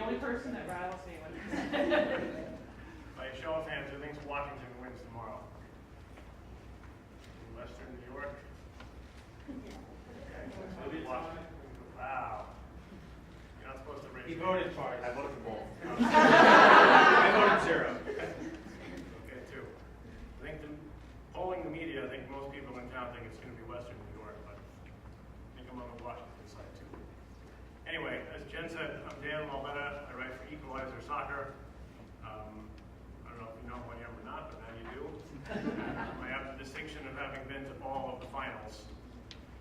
only person that rattles me when By a show of hands, who thinks Washington wins tomorrow? Western New York? Okay. Washington. Wow. You're not supposed to raise He your voted hand. twice. I voted for both. I voted 0. Okay, too. I think polling the media, I think most people in town think it's going to be Western New York, but I think I'm on the Washington side too. Anyway, as Jen said, I'm Dan Lauletta. I write for Equalizer Soccer. I don't know if you know who I am or not, but now you do. I have the distinction of having been to all of the finals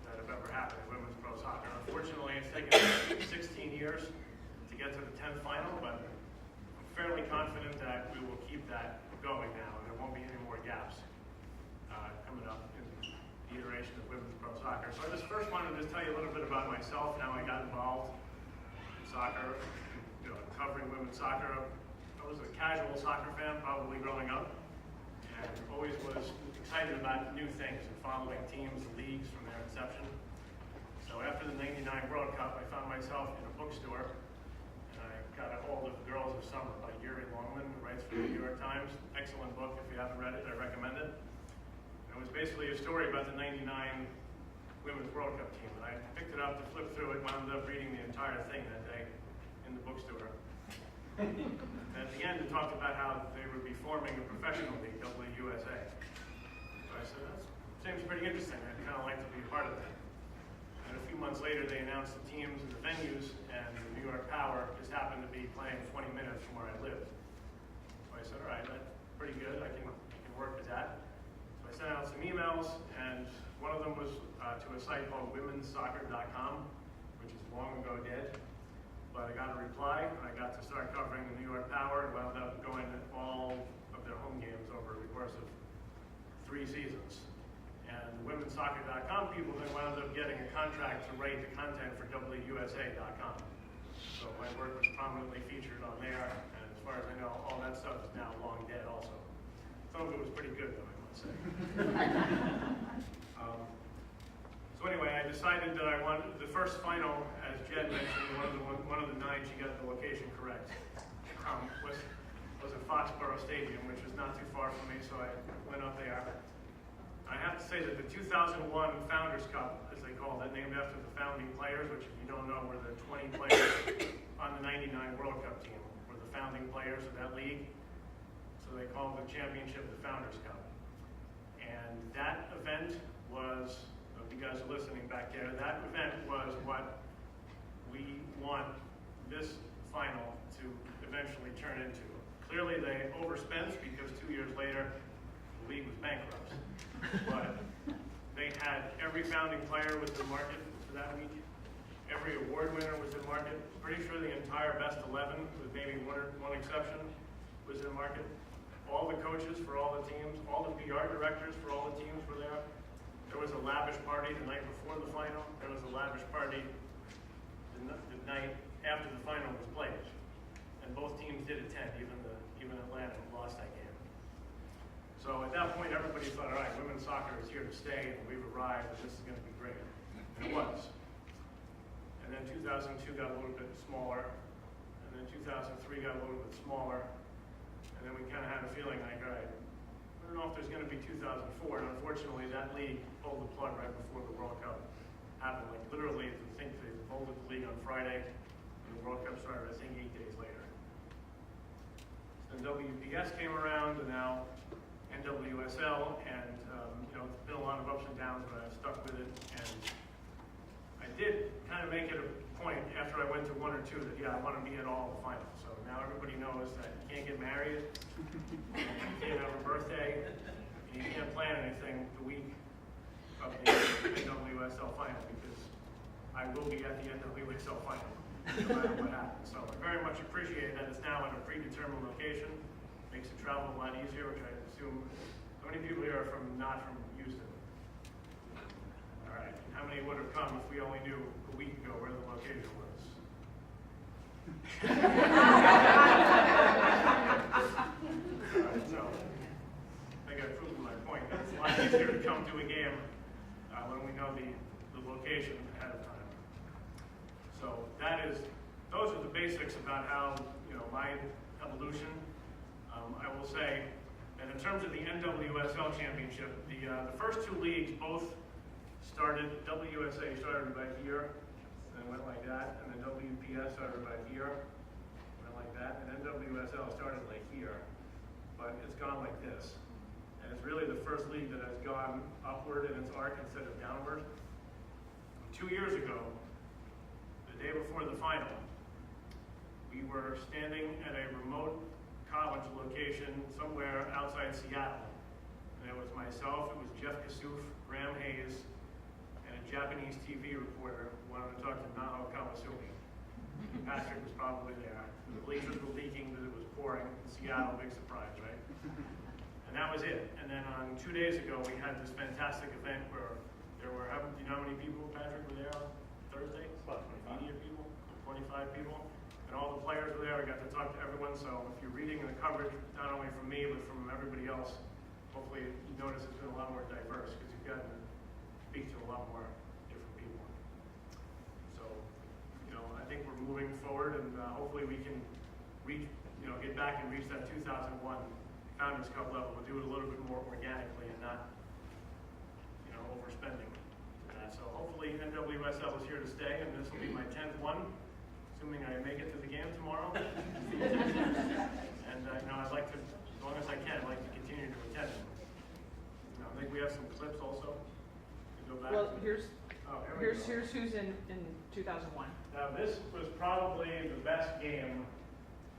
that have ever happened in women's pro soccer. Unfortunately, it's taken 16 years to get to the 10th final, but I'm fairly confident that we will keep that going now, and there won't be any more gaps coming up in the iteration of women's pro soccer. So I just first wanted to just tell you a little bit about myself and how I got involved in soccer, covering women's soccer. I was a casual soccer fan, probably growing up, and always was excited about new things and following teams and leagues from their inception. So after the '99 World Cup, I found myself in a bookstore, and I got a hold of Girls of Summer by Yuri Longman, who writes for the New York Times. Excellent book. If you haven't read it, I recommend it. And it was basically a story about the '99 Women's World Cup team. And I picked it up to flip through it, wound up reading the entire thing that day in the bookstore. And at the end, it talked about how they would be forming a professional league, WUSA. So I said, that seems pretty interesting. I'd kind of like to be a part of that. And a few months later, they announced the teams and the venues, and the New York Power just happened to be playing 20 minutes from where I lived. So I said, all right, that's pretty good. I can work with that. So I sent out some emails, and one of them was to a site called WoSoCo.com, which is long ago dead. But I got a reply, and I got to start covering the New York Power, and wound up going to all of their home games over the course of 3 seasons. And the WoSoCo.com people then wound up getting a contract to write the content for WUSA.com. So my work was prominently featured on there, and as far as I know, all that stuff is now long dead also. Some of it was pretty good, though, I must say. So anyway, I decided that I wanted the first final, as Jen mentioned, one of the 9, she got the location correct, was at Foxborough Stadium, which was not too far from me, so I went up there. I have to say that the 2001 Founders Cup, as they called it, named after the founding players, which if you don't know were the 20 players on the '99 World Cup team, were the founding players of that league. So they called the championship the Founders Cup. And that event was, if you guys are listening back there, that event was what we want this final to eventually turn into. Clearly they overspent because 2 years later, the league was bankrupt. But they had every founding player was in market for that week. Every award winner was in market. Pretty sure the entire best 11, with maybe one exception, was in market. All the coaches for all the teams, all the PR directors for all the teams were there. There was a lavish party the night before the final. There was a lavish party the night after the final was played. And both teams did attend, even Atlanta lost that game. So at that point, everybody thought, all right, women's soccer is here to stay, and we've arrived, and this is going to be great. And it was. And then 2002 got a little bit smaller, and then 2003 got a little bit smaller, and then we kind of had a feeling like, all right, I don't know if there's going to be 2004, and unfortunately that league pulled the plug right before the World Cup happened. Like literally, I think they folded the league on Friday, and the World Cup started, I think, 8 days later. Then WPS came around, and now NWSL, and it's been a lot of ups and downs, but I've stuck with it. And I did kind of make it a point after I went to 1 or 2 that, yeah, I want to be at all the finals. So now everybody knows that you can't get married, you can't have a birthday, and you can't plan anything the week of the NWSL final, because I will be at the NWSL final, no matter what happens. So I very much appreciate that it's now in a predetermined location. Makes the travel a lot easier, which I assume, how many people here are not from Houston? All right, how many would have come if we only knew a week ago where the location was? All right, so I think I've proven my point. It's a lot easier to come to a game when we know the location ahead of time. So those are the basic statistics about how, my evolution. I will say that in terms of the NWSL championship, the first two leagues both started, WUSA started right here, and went like that, and then WPS started right here, went like that, and NWSL started like here, but it's gone like this. And it's really the first league that has gone upward in its arc instead of downward. 2 years ago, the day before the final, we were standing at a remote college location somewhere outside Seattle. And it was myself, it was Jeff Kassouf, Graham Hayes, and a Japanese TV reporter who wanted to talk to Naho Kawasumi. Patrick was probably there. The bleachers were leaking because it was pouring in Seattle, big surprise, right? And that was it. And then 2 days ago, we had this fantastic event where there were, do you know how many people, Patrick, were there on Thursday? About 25. Media people, 25 people. And all the players were there. I got to talk to everyone. So if you're reading the coverage, not only from me, but from everybody else, hopefully you notice it's been a lot more diverse because you've gotten to speak to a lot more different people. So, I think we're moving forward, and hopefully we can reach, get back and reach that 2001 Founders Cup level. We'll do it a little bit more organically and not, overspending for that. So hopefully NWSL is here to stay, and this will be my 10th one, assuming I make it to the game tomorrow. And I'd like to, as long as I can, I'd like to continue to attend them. I think we have some clips also to go back. Well, to. here's go. who's in 2001. Now this was probably the best game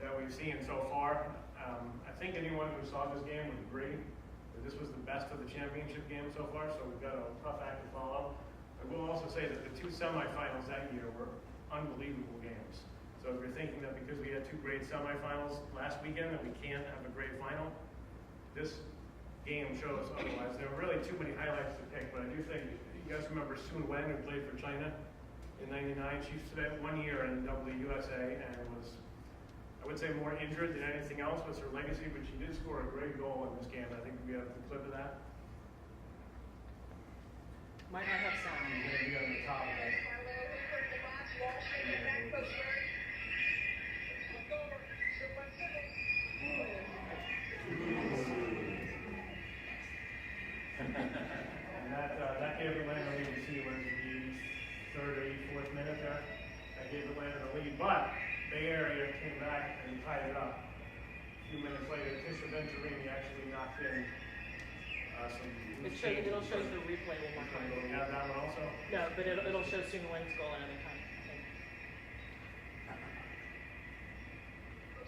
that we've seen so far. I think anyone who saw this game would agree that this was the best of the championship game so far, so we've got a tough act to follow. I will also say that the two semifinals that year were unbelievable games. So if you're thinking that because we had two great semifinals last weekend that we can't have a great final, this game shows otherwise. There were really too many highlights to pick, but I do think, you guys remember Sun Wen, who played for China in '99? She spent 1 year in WUSA and was, I would say, more injured than anything else was her legacy, but she did score a great goal in this game. I think we have the clip of that. Might not have sound. It's going to be on the top of that. And that gave Atlanta a lead. You see, it was the 3rd or 4th minute there. That gave Atlanta the lead, but Bay Area came back and tied it up. A few minutes later, Tisha Venturini actually knocked in some. It'll show the replay one more time. Do we have that one also? No, but it'll show Sun Wen's goal another time.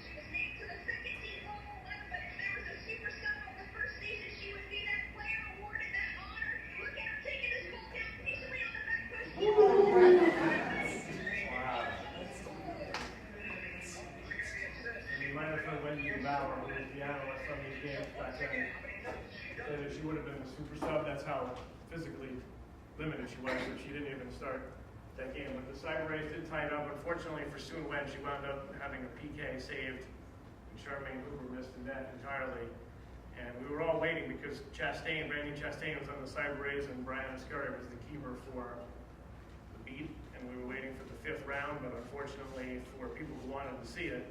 She was named to the second team All-11, but if there was a super sub on the first season, she would be that player awarded that honor. Look at her taking this ball down patiently on the back post. Wow. And you might have heard Wendy Bauer, who was the analyst on these games back then, say that she would have been the super sub. That's how physically limited she was, but she didn't even start that game. But the side race did tie it up. Unfortunately for Sun Wen, she wound up having a PK saved, and Charmaine Hoover missed the net entirely. And we were all waiting because Brandon Chastain was on the side race, and Brian Ascari was the keeper for the beat. And we were waiting for the 5th round, but unfortunately for people who wanted to see it,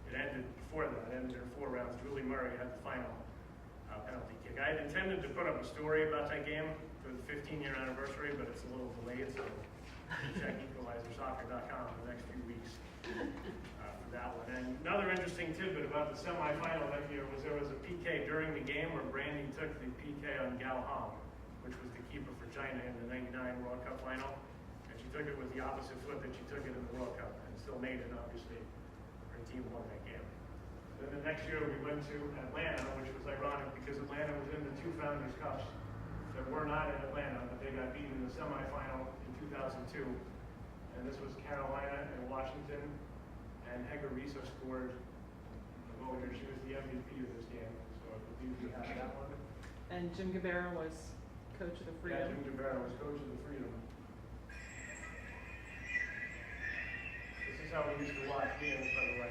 it ended before that. It ended in 4 rounds. Julie Murray had the final penalty kick. I had intended to put up a story about that game for the 15-year anniversary, but it's a little delayed, so check EqualizerSoccer.com in the next few weeks for that one. And another interesting tidbit about the semifinal that year was there was a PK during the game where Brandy took the PK on Gao Hong, which was the keeper for China in the '99 World Cup final, and she took it with the opposite foot that she took it in the World Cup, and still made it. Obviously, her team won that game. Then the next year we went to Atlanta, which was ironic because Atlanta was in the 2 Founders Cups that were not in Atlanta, but they got beaten in the semifinal in 2002. And this was Carolina and Washington, and Hege Riise scored the goal here. She was the MVP of this game, so I believe we have that one. And Jim Guevara was coach of the Freedom. Yeah, Jim Guevara was coach of the Freedom. This is how we used to watch games, by the way.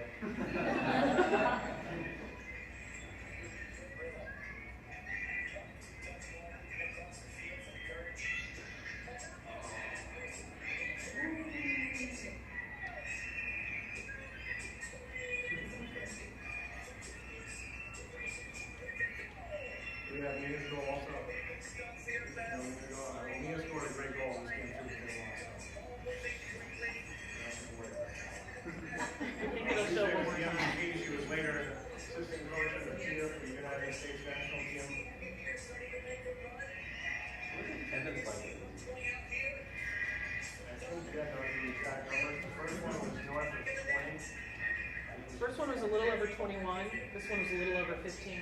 have Mina's goal also? Mina scored a great goal in this game too, they lost, so. It'll show one more The time. MVP, she was later assistant coach of the cheer for the United States national team. Attendance like it. I think Jen knows the exact numbers. The first one was north of 20. First one was a little over 21. This one was a little over 15.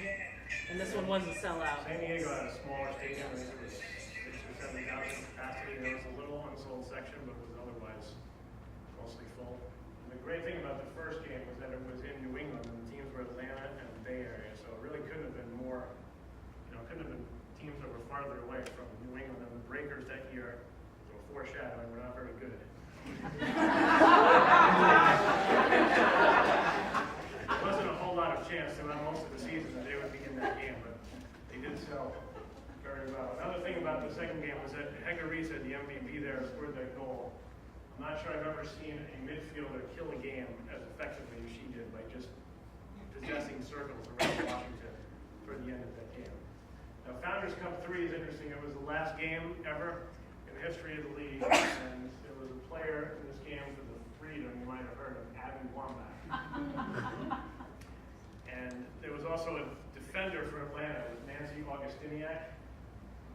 And this one was a sellout. San Diego had a smaller stadium, I think it was 6,000 or 7,000 capacity. There was a little unsold section, but it was otherwise mostly full. And the great thing about the first game was that it was in New England, and the teams were Atlanta and the Bay Area, so it really couldn't have been more, couldn't have been teams that were farther away from New England. And the Breakers that year, so foreshadowing, were not very good. There wasn't a whole lot of chance throughout most of the season that they would be in that game, but they did so very well. Another thing about the second game was that Hege Riise, the MVP there, scored that goal. I'm not sure I've ever seen a midfielder kill a game as effectively as she did by just possessing circles around Washington for the end of that game. Now, Founders Cup 3 is interesting. It was the last game ever in the history of the league, and there was a player in this game for the Freedom, you might have heard of, Abby Wambach. And there was also a defender for Atlanta, it was Nancy Augustiniak,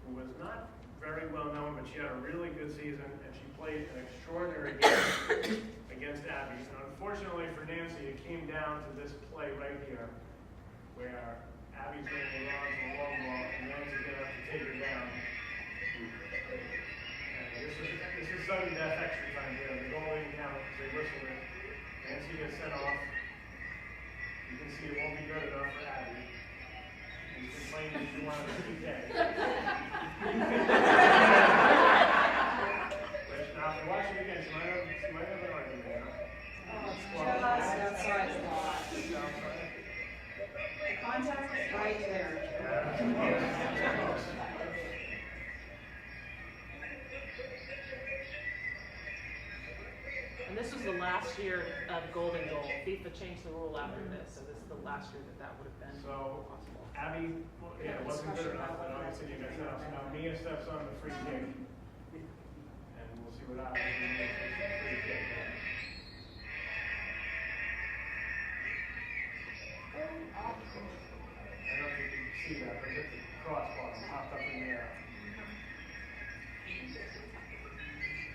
who was not very well known, but she had a really good season, and she played an extraordinary game against Abby. And unfortunately for Nancy, it came down to this play right here, where Abby's going to run to the long ball, and Nancy's going to have to take her down. And this is sudden death extra time here. The goal didn't count, they whistle it. Nancy gets sent off. You can see it won't be good enough for Abby. He's complaining that she wanted a PK. Which, now if you watch it again, she might have an argument there. Just outside the box. The contact is right there. And this was the last year of Golden Goal. FIFA changed the rule after this, so this is the last year that would have been So, possible. Abby, it wasn't good enough, but obviously you guys know. So now Mia steps on the free kick. And we'll see what happens when Mia takes the free kick. I don't know if you can see that, but it's the crossbar popped up in the air.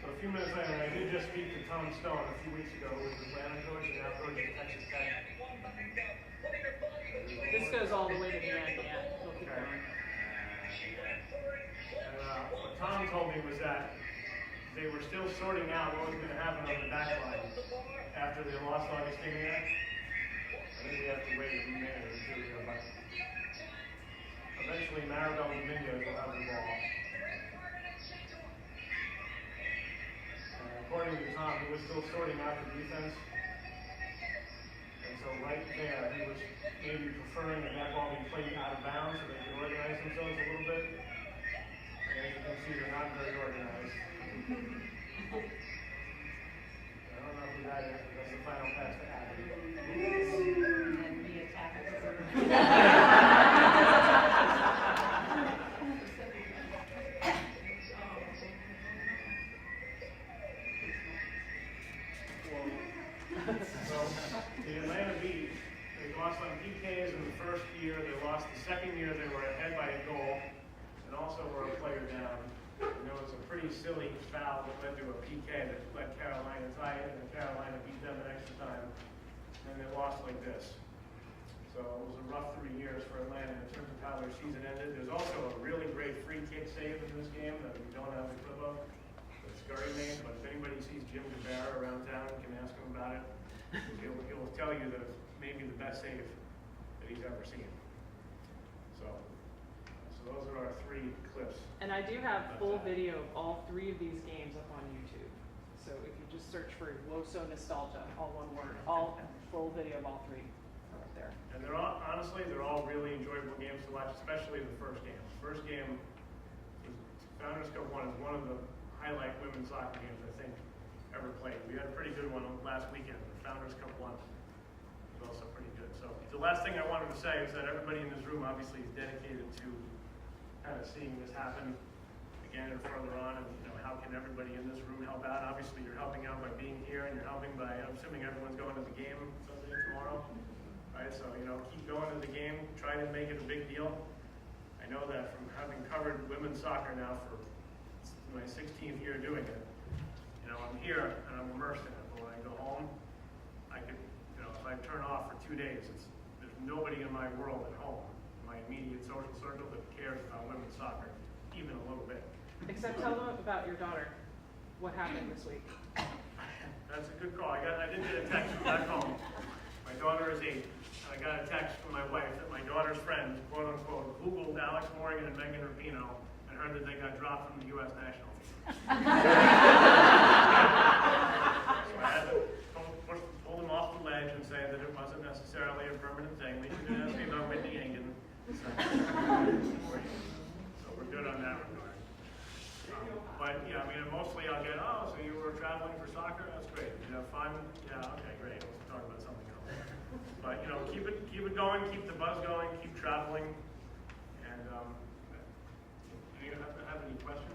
So a few minutes later, I did just speak to Tom Stone a few weeks ago, who was the Atlanta coach and now coach at Texas Tech. This goes all the way to the end, yeah. We'll keep going. And what Tom told me was that they were still sorting out what was going to happen on the back line after they lost Augustiniak. I think we have to wait a minute or two here, but eventually Maribel Dominguez will have the ball. And according to Tom, he was still sorting out the defense. And so right there, he was maybe preferring that that ball be played out of bounds so they could organize themselves a little bit. And as you can see, they're not very organized. I don't know who that is, but that's the final pass to Abby. And the attacker. So the Atlanta beat, they lost on PKs in the first year, they lost the second year, they were ahead by a goal, and also were a player down. And there was a pretty silly foul that led to a PK that let Carolina tie it, and Carolina beat them in extra time, and they lost like this. So it was a rough 3 years for Atlanta in terms of how their season ended. There's also a really great free kick save in this game that we don't have the clip of. It's Scurry made, but if anybody sees Jim Guevara around town, you can ask him about it. He'll tell you that it's maybe the best save that he's ever seen. So those are our 3 clips. And I do have full video of all 3 of these games up on YouTube. So if you just search for WoSo Nostalgia, all one word, all full video of all 3 are up there. And they're all, honestly, they're all really enjoyable games to watch, especially the first game. The first game, Founders Cup 1 is one of the highlight women's soccer games I think ever played. We had a pretty good one last weekend. The Founders Cup 1 was also pretty good. So the last thing I wanted to say is that everybody in this room obviously is dedicated to kind of seeing this happen again and further on, and how can everybody in this room help out? Obviously, you're helping out by being here, and you're helping by, I'm assuming everyone's going to the game Sunday tomorrow, right? So keep going to the game, try to make it a big deal. I know that from having covered women's soccer now for my 16th year doing it, I'm here and I'm immersed in it. But when I go home, I could, if I turn off for 2 days, there's nobody in my world at home, my immediate social circle, that cares about women's soccer, even a little bit. Except tell them about your daughter. What happened this week? That's a good call. I did get a text from back home. My daughter is 8. And I got a text from my wife that my daughter's friends, quote unquote, Googled Alex Morgan and Megan Rapinoe and heard that they got dropped from the U.S. national team. So I had to pull them off the ledge and say that it wasn't necessarily a permanent thing. We didn't ask me about Whitney Engen. So we're good on that regard. But yeah, mostly I'll get, oh, so you were traveling for soccer? That's great. Did you have fun? Yeah, okay, great. Let's talk about something else. But keep it going, keep the buzz going, keep traveling. And do you have any questions?